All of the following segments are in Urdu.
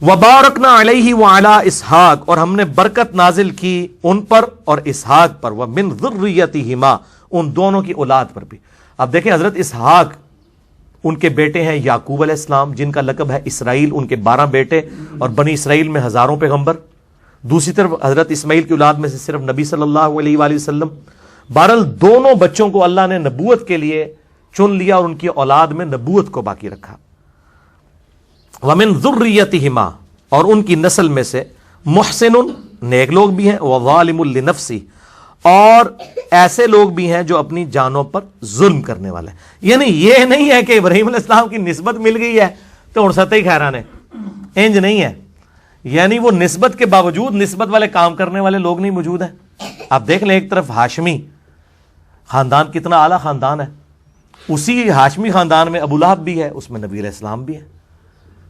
وبارکنا علیہ وعلی اسحاق، اور ہم نے برکت نازل کی ان پر اور اسحاق پر، ومن ذریتہما، ان دونوں کی اولاد پر بھی۔ اب دیکھیں حضرت اسحاق ان کے بیٹے ہیں یعقوب علیہ السلام جن کا لقب ہے اسرائیل، ان کے 12 بیٹے اور بنی اسرائیل میں ہزاروں پیغمبر۔ دوسری طرف حضرت اسماعیل کی اولاد میں سے صرف نبی صلی اللہ علیہ وآلہ وسلم۔ بہرحال دونوں بچوں کو اللہ نے نبوت کے لیے چن لیا اور ان کی اولاد میں نبوت کو باقی رکھا۔ ومن ذریتہما، اور ان کی نسل میں سے محسن، نیک لوگ بھی ہیں، وظالم لنفسہ، اور ایسے لوگ بھی ہیں جو اپنی جانوں پر ظلم کرنے والے ہیں۔ یعنی یہ نہیں ہے کہ ابراہیم علیہ السلام کی نسبت مل گئی ہے تو سطح ہی خیران ہے، انج نہیں ہے۔ یعنی وہ نسبت کے باوجود نسبت والے کام کرنے والے لوگ نہیں موجود ہیں۔ آپ دیکھ لیں ایک طرف ہاشمی خاندان کتنا اعلیٰ خاندان ہے، اسی ہاشمی خاندان میں ابو لہب بھی ہے، اس میں نبی علیہ السلام بھی ہے۔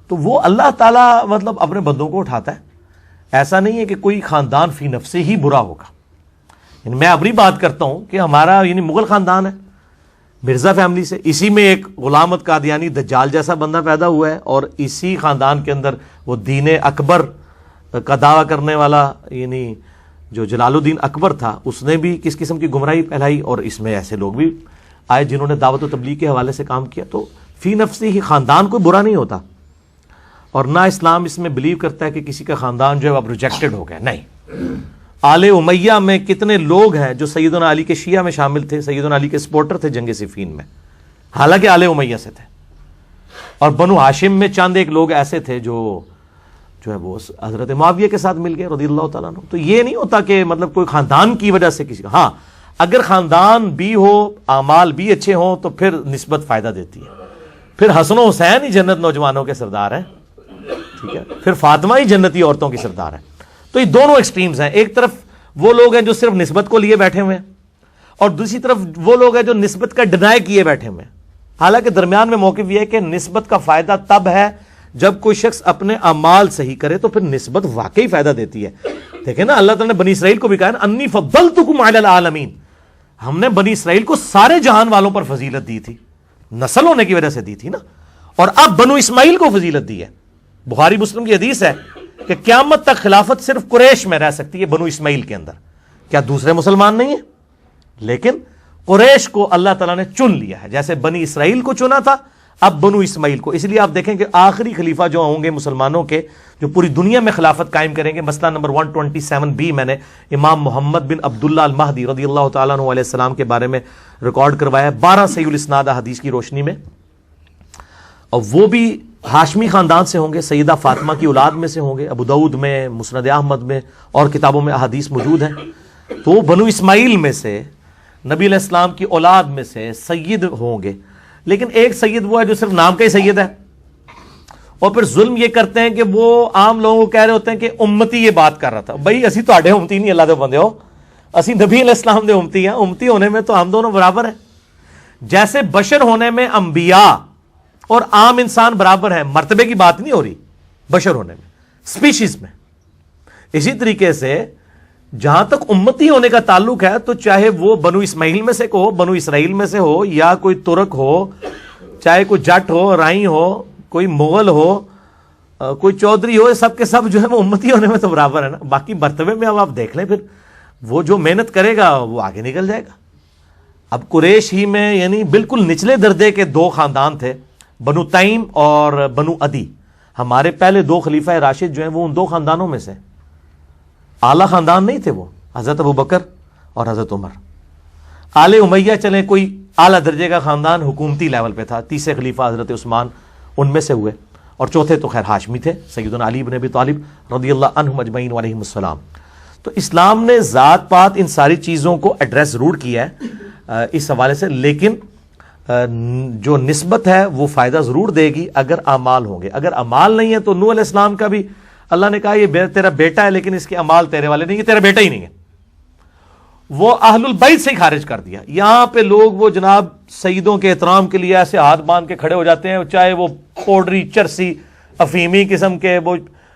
تو وہ اللہ تعالیٰ مطلب اپنے بندوں کو اٹھاتا ہے، ایسا نہیں ہے کہ کوئی خاندان فی نفسے ہی برا ہوگا۔ یعنی میں اپنی بات کرتا ہوں کہ ہمارا یعنی مغل خاندان ہے، مرزا فیملی سے، اسی میں ایک غلام قادیانی دجال جیسا بندہ پیدا ہوا ہے، اور اسی خاندان کے اندر وہ دین اکبر کا دعویٰ کرنے والا یعنی جو جلال الدین اکبر تھا، اس نے بھی کس قسم کی گمراہی پھیلائی، اور اس میں ایسے لوگ بھی آئے جنہوں نے دعوت و تبلیغ کے حوالے سے کام کیا۔ تو فی نفسی ہی خاندان کوئی برا نہیں ہوتا، اور نہ اسلام اس میں بلیو کرتا ہے کہ کسی کا خاندان جو ہے اب ریجیکٹڈ ہو گیا، نہیں۔ آل امیہ میں کتنے لوگ ہیں جو سیدنا علی کے شیعہ میں شامل تھے، سیدنا علی کے سپورٹر تھے جنگ صفین میں، حالانکہ آل امیہ سے تھے۔ اور بنو ہاشم میں چند ایک لوگ ایسے تھے جو ہے وہ حضرت معاویہ کے ساتھ مل گئے رضی اللہ تعالیٰ عنہ۔ تو یہ نہیں ہوتا کہ مطلب کوئی خاندان کی وجہ سے کسی کا، ہاں اگر خاندان بھی ہو، اعمال بھی اچھے ہوں تو پھر نسبت فائدہ دیتی ہے۔ پھر حسن و حسین ہی جنت نوجوانوں کے سردار ہیں، ٹھیک ہے، پھر فاطمہ ہی جنتی عورتوں کی سردار ہیں۔ تو یہ دونوں ایکسٹریمز ہیں، ایک طرف وہ لوگ ہیں جو صرف نسبت کو لیے بیٹھے ہوئے ہیں، اور دوسری طرف وہ لوگ ہیں جو نسبت کا ڈینائی کیے بیٹھے ہوئے ہیں۔ حالانکہ درمیان میں موقف یہ ہے کہ نسبت کا فائدہ تب ہے جب کوئی شخص اپنے اعمال صحیح کرے، تو پھر نسبت واقعی فائدہ دیتی ہے۔ دیکھیں نا، اللہ تعالیٰ نے بنی اسرائیل کو بھی کہا نا، انی فضلتکم علی العالمین، ہم نے بنی اسرائیل کو سارے جہان والوں پر فضیلت دی تھی، نسل ہونے کی وجہ سے دی تھی نا، اور اب بنو اسماعیل کو فضیلت دی ہے۔ بخاری مسلم کی حدیث ہے کہ قیامت تک خلافت صرف قریش میں رہ سکتی ہے، بنو اسماعیل کے اندر۔ کیا دوسرے مسلمان نہیں ہیں؟ لیکن قریش کو اللہ تعالیٰ نے چن لیا ہے، جیسے بنی اسرائیل کو چنا تھا، اب بنو اسماعیل کو۔ اس لیے آپ دیکھیں کہ آخری خلیفہ جو ہوں گے مسلمانوں کے، جو پوری دنیا میں خلافت قائم کریں گے، مسئلہ نمبر 127B میں نے امام محمد بن عبداللہ المہدی رضی اللہ تعالیٰ عنہ علیہ السلام کے بارے میں ریکارڈ کروایا 12 صحیح الاسناد حدیث کی روشنی میں، اور وہ بھی ہاشمی خاندان سے ہوں گے، سیدہ فاطمہ کی اولاد میں سے ہوں گے، ابو داؤد میں، مسند احمد میں اور کتابوں میں احادیث موجود ہیں۔ تو وہ بنو اسماعیل میں سے، نبی علیہ السلام کی اولاد میں سے سید ہوں گے۔ لیکن ایک سید وہ ہے جو صرف نام کا ہی سید ہے، اور پھر ظلم یہ کرتے ہیں کہ وہ عام لوگوں کو کہہ رہے ہوتے ہیں کہ امتی یہ بات کر رہا تھا۔ بھائی اسی تو امتی نہیں، اللہ دے بندے ہو، اسی نبی علیہ السلام دے امتی ہیں، امتی ہونے میں تو ہم دونوں برابر ہیں۔ جیسے بشر ہونے میں انبیاء اور عام انسان برابر ہیں، مرتبے کی بات نہیں ہو رہی بشر ہونے میں، اسپیشیز میں، اسی طریقے سے جہاں تک امتی ہونے کا تعلق ہے تو چاہے وہ بنو اسماعیل میں سے ہو، بنو اسرائیل میں سے ہو، یا کوئی ترک ہو، چاہے کوئی جٹ ہو، رائی ہو، کوئی مغل ہو، کوئی چودھری ہو، سب کے سب جو ہے وہ امتی ہونے میں تو برابر ہے نا۔ باقی مرتبے میں اب آپ دیکھ لیں، پھر وہ جو محنت کرے گا وہ آگے نکل جائے گا۔ اب قریش ہی میں یعنی بالکل نچلے درجے کے 2 خاندان تھے، بنو تیم اور بنو عدی۔ ہمارے پہلے 2 خلیفہ راشد جو ہیں وہ ان 2 خاندانوں میں سے، اعلیٰ خاندان نہیں تھے وہ، حضرت ابو بکر اور حضرت عمر۔ آل امیہ چلیں کوئی اعلیٰ درجے کا خاندان حکومتی لیول پہ تھا، تیسرے خلیفہ حضرت عثمان ان میں سے ہوئے، اور چوتھے تو خیر ہاشمی تھے، سیدنا علی بن ابی طالب رضی اللہ عنہم اجمعین علیہم السلام۔ تو اسلام نے ذات پات ان ساری چیزوں کو ایڈریس ضرور کیا ہے اس حوالے سے، لیکن جو نسبت ہے وہ فائدہ ضرور دے گی اگر اعمال ہوں گے۔ اگر اعمال نہیں ہے تو نوح علیہ السلام کا بھی اللہ نے کہا یہ تیرا بیٹا ہے لیکن اس کے اعمال تیرے والے نہیں، یہ تیرا بیٹا ہی نہیں ہے، وہ اہل البیت سے ہی خارج کر دیا۔ یہاں پہ لوگ وہ جناب سیدوں کے احترام کے لیے ایسے ہاتھ باندھ کے کھڑے ہو جاتے ہیں، چاہے وہ پوڈری، چرسی، افیمی قسم کے، وہ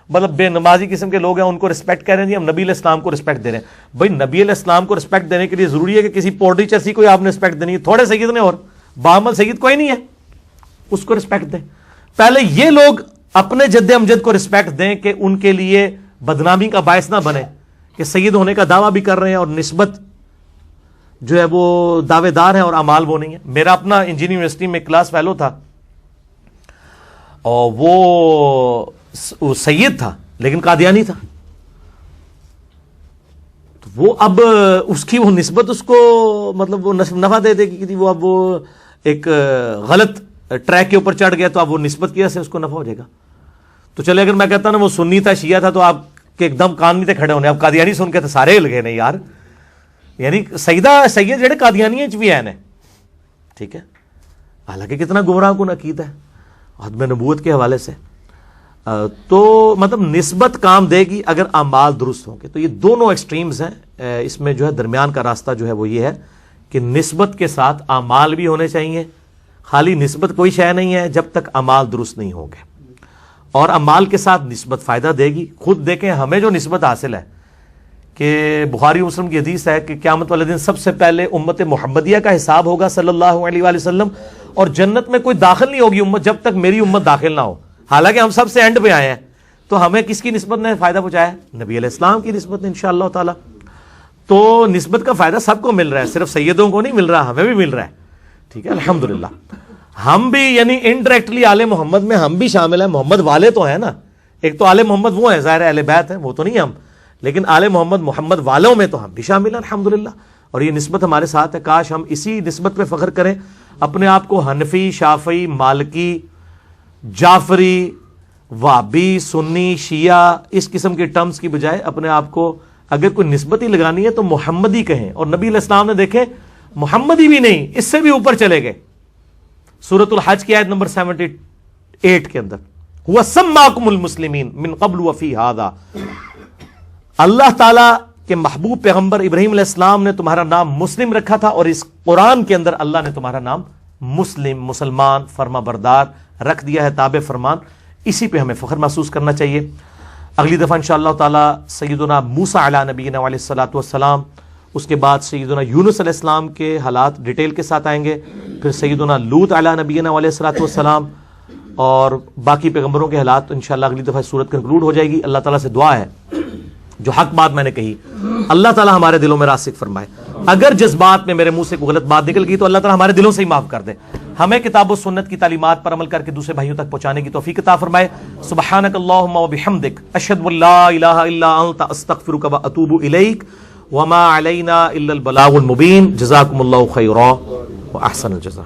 مطلب بے نمازی قسم کے لوگ ہیں، ان کو رسپیکٹ کہہ رہے ہیں، ہم نبی علیہ السلام کو رسپیکٹ دے رہے ہیں۔ بھائی نبی علیہ السلام کو رسپیکٹ دینے کے لیے ضروری ہے کہ کسی پوڈری چرسی کو آپ نے رسپیکٹ دینی ہے؟ تھوڑے سید نے اور بعمل سید کوئی نہیں ہے، اس کو رسپیکٹ دیں۔ پہلے یہ لوگ اپنے جد امجد کو رسپیکٹ دیں کہ ان کے لیے بدنامی کا باعث نہ بنے کہ سید ہونے کا دعویٰ بھی کر رہے ہیں اور نسبت جو ہے وہ دعوے دار ہیں اور اعمال وہ نہیں ہے. میرا اپنا انجینئرنگ یونیورسٹی میں کلاس فیلو تھا اور وہ سید تھا لیکن قادیانی تھا. تو وہ اب اس کی وہ نسبت اس کو مطلب وہ نفع دے دے گی. وہ اب وہ ایک غلط ٹریک کے اوپر چڑھ گیا تو اب وہ نسبت کی وجہ سے اس کو نفع ہو جائے گا. تو چلے اگر میں کہتا نا وہ سنی تھا شیعہ تھا تو آپ کے ایک دم کان نہیں تھے کھڑے ہونے. اب قادیانی سن کے تو سارے لگے نہیں یار, یعنی سید جڑے قادیانی بھی ہیں ٹھیک ہے, حالانکہ کتنا گمراہ کن عقیدہ ہے عدم نبوت کے حوالے سے. تو مطلب نسبت کام دے گی اگر اعمال درست ہوں گے. تو یہ دونوں ایکسٹریمز ہیں, اس میں جو ہے درمیان کا راستہ جو ہے وہ یہ ہے کہ نسبت کے ساتھ اعمال بھی ہونے چاہیے. خالی نسبت کوئی شے نہیں ہے جب تک اعمال درست نہیں ہوں گے, اور اعمال کے ساتھ نسبت فائدہ دے گی. خود دیکھیں ہمیں جو نسبت حاصل ہے کہ بخاری مسلم کی حدیث ہے کہ قیامت والے دن سب سے پہلے امت محمدیہ کا حساب ہوگا صلی اللہ علیہ وآلہ وسلم, اور جنت میں کوئی داخل نہیں ہوگی امت جب تک میری امت داخل نہ ہو. حالانکہ ہم سب سے اینڈ پہ آئے ہیں, تو ہمیں کس کی نسبت نے فائدہ پہنچایا؟ نبی علیہ السلام کی نسبت نے انشاءاللہ تعالی. تو نسبت کا فائدہ سب کو مل رہا ہے, صرف سیدوں کو نہیں مل رہا, ہمیں بھی مل رہا ہے. ٹھیک ہے الحمدللہ. ہم بھی یعنی انڈائریکٹلی آل محمد میں ہم بھی شامل ہیں. محمد والے تو ہیں نا, ایک تو آل محمد وہ ہیں ظاہر اہل بیت ہیں, وہ تو نہیں ہم, لیکن آل محمد محمد والوں میں تو ہم بھی شامل ہیں الحمدللہ. اور یہ نسبت ہمارے ساتھ ہے. کاش ہم اسی نسبت پہ فخر کریں, اپنے آپ کو حنفی, شافعی, مالکی, جعفری, وہابی, سنی, شیعہ اس قسم کے ٹرمز کی بجائے اپنے آپ کو اگر کوئی نسبت ہی لگانی ہے تو محمدی کہیں. اور نبی علیہ السلام نے دیکھیں محمدی بھی نہیں, اس سے بھی اوپر چلے گئے. سورۃ الحج کی آیت نمبر 78 کے اندر هو سماکم المسلمین من قبل وفی ھذا, اللہ تعالیٰ کے محبوب پیغمبر ابراہیم علیہ السلام نے تمہارا نام مسلم رکھا تھا, اور اس قرآن کے اندر اللہ نے تمہارا نام مسلم, مسلمان, فرما بردار رکھ دیا ہے, تابع فرمان. اسی پہ ہمیں فخر محسوس کرنا چاہیے. اگلی دفعہ انشاءاللہ تعالی سیدنا موسیٰ علیہ نبینا علیہ الصلوۃ والسلام, اس کے بعد سیدنا یونس علیہ السلام کے حالات ڈیٹیل کے ساتھ آئیں گے, پھر سیدنا لوط علیہ نبینا علیہ الصلوۃ والسلام, اور باقی پیغمبروں کے حالات. تو انشاءاللہ اگلی دفعہ سورت کنکلوڈ ہو جائے گی. اللہ تعالیٰ سے دعا ہے جو حق بات میں نے کہی اللہ تعالیٰ ہمارے دلوں میں راسخ فرمائے. اگر جذبات میں میرے منہ سے کوئی غلط بات نکل گئی تو اللہ تعالیٰ ہمارے دلوں سے ہی معاف کر دے. ہمیں کتاب و سنت کی تعلیمات پر عمل کر کے دوسرے بھائیوں تک پہنچانے کی توفیق عطا فرمائے. سبحانک اللہم و بحمدک, اشہد ان لا الہ الا انت, استغفرک و اتوب الیک, وما علینا الا البلاغ المبین. جزاکم اللہ خیرا و احسن الجزاء.